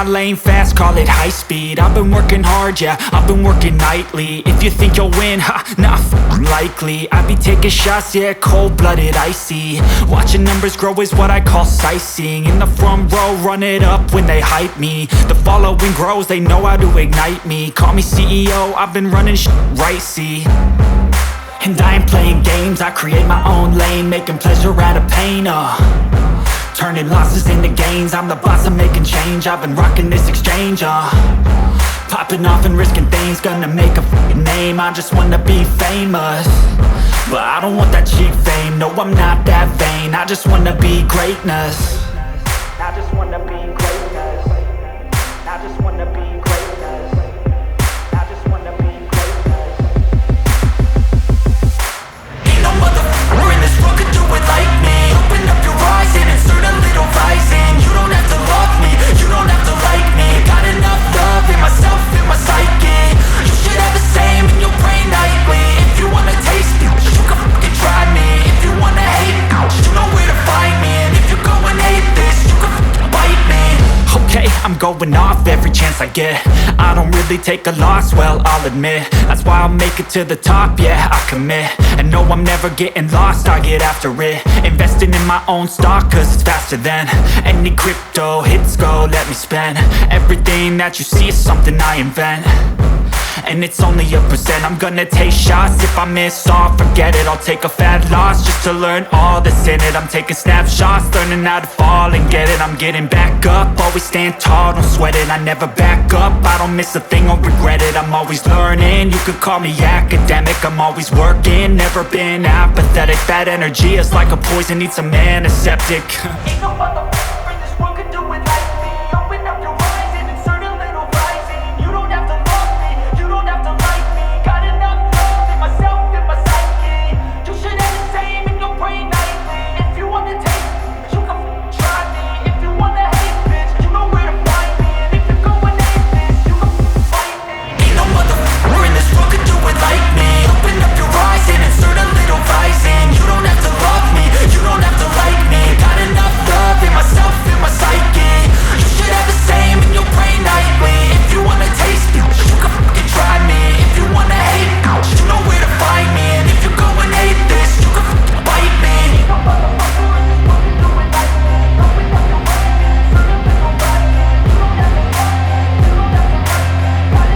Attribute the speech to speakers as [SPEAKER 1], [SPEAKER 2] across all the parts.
[SPEAKER 1] my lane fast, call it high speed. I've been working hard, yeah, I've been working nightly. If you think you'll win, ha, nah, likely. I be taking shots, yeah, cold-blooded, icy. Watching numbers grow is what I call sightseeing. In the front row, run it up when they hype me. The following grows, they know how to ignite me. Call me CEO, I've been running shit right, see. And I ain't playing games, I create my own lane, making pleasure out of pain, turning losses into gains. I'm the boss, I'm making change. I've been rocking this exchange, popping off and risking things. Gonna make a f***ing name. I just wanna be famous, but I don't want that cheap fame. No, I'm not that vain. I just wanna be greatness. I just wanna be greatness. I just wanna be greatness. I just wanna be greatness. Ain't no motherfucker in this world could do it like me. Open up your eyes and insert a little rising. You don't have to love me, you don't have to like me. Got enough love in myself, in my psyche. You should have the same in your brain nightly. If you wanna taste me, you can fucking try me. If you wanna hate me, you know where to find me. And if you go and hate this, you can fucking bite me. Okay, I'm going off every chance I get. I don't really take a loss, well, I'll admit. That's why I'll make it to the top, yeah, I commit. And no, I'm never getting lost, I get after it. Investing in my own stock, cause it's faster than any crypto hits go, let me spend. Everything that you see is something I invent, and it's only a percent. I'm gonna take shots, if I miss all, forget it. I'll take a fat loss just to learn all that's in it. I'm taking snapshots, learning how to fall and get it. I'm getting back up, always stand tall, don't sweat it. I never back up, I don't miss a thing or regret it. I'm always learning, you could call me academic. I'm always working, never been apathetic. That energy is like a poison, needs some antiseptic. Ain't no motherfucker in this world could do it like me. Open up your eyes and insert a little rising. You don't have to love me, you don't have to like me. Got enough love in myself, in my psyche. You should have the same in your brain nightly. If you wanna taste me, you can f***ing try me. If you wanna hate bitch, you know where to find me. And if you go and hate this, you can f***ing fight me. Ain't no motherfucker in this world could do it like me. Open up your eyes and insert a little rising. You don't have to love me, you don't have to like me. Got enough love in myself, in my psyche. You should have the same in your brain nightly. If you wanna taste me, you can fucking try me. If you wanna hate me, you know where to find me. And if you go and hate this, you can fucking bite me. No motherfucker in this world can do it like me. Open up your eyes and insert a little rising. You don't have to love me, you don't have to like me. Got enough love in myself.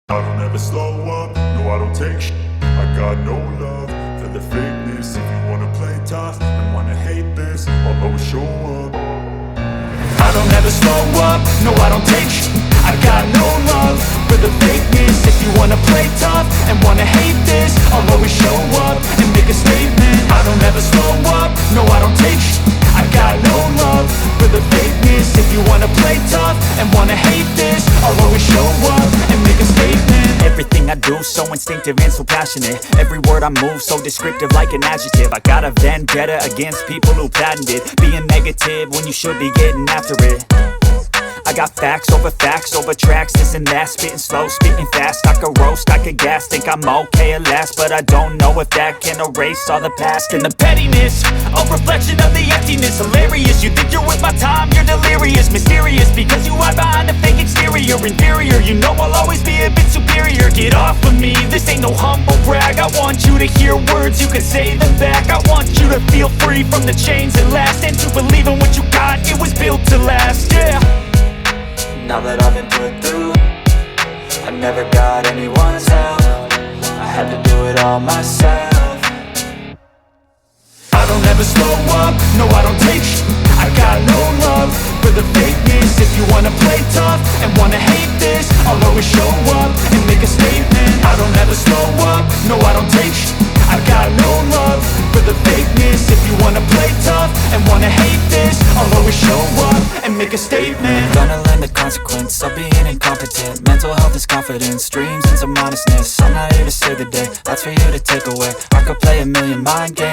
[SPEAKER 2] I don't ever slow up, no I don't take sh**. I got no love for the fakeness. If you wanna play tough and wanna hate this, I'll always show up.
[SPEAKER 1] I don't ever slow up, no I don't take sh**. I got no love for the fakeness. If you wanna play tough and wanna hate this, I'll always show up and make a statement. I don't ever slow up, no I don't take sh**. I got no love for the fakeness. If you wanna play tough and wanna hate this, I'll always show up and make a statement. Everything I do so instinctive and so passionate. Every word I move so descriptive like an adjective. I got a vendetta against people who patented being negative when you should be getting after it. I got facts over tracks, this and that. Spitting slow, spitting fast. I could roast, I could gas. Think I'm okay at last, but I don't know if that can erase all the past. And the pettiness, a reflection of the emptiness. Hilarious, you think you're worth my time, you're delirious. Mysterious, because you hide behind a fake exterior. Inferior, you know I'll always be a bit superior. Get off of me, this ain't no humble brag. I want you to hear words, you can say them back. I want you to feel free from the chains that last, and to believe in what you got, it was built to last, yeah. Now that I've been put through, I never got anyone's help. I had to do it all myself. I don't ever slow up, no I don't take sh**. I got no love for the fakeness. If you wanna play tough and wanna hate this, I'll always show up and make a statement. I don't ever slow up, no I don't take sh**. I got no love for the fakeness. If you wanna play tough and wanna hate this, I'll always show up and make a statement. Gonna learn the consequence of being incompetent. Mental health is confidence, dreams and some honestness. I'm not here to save the day, that's for you to take away. I could play a million mind games.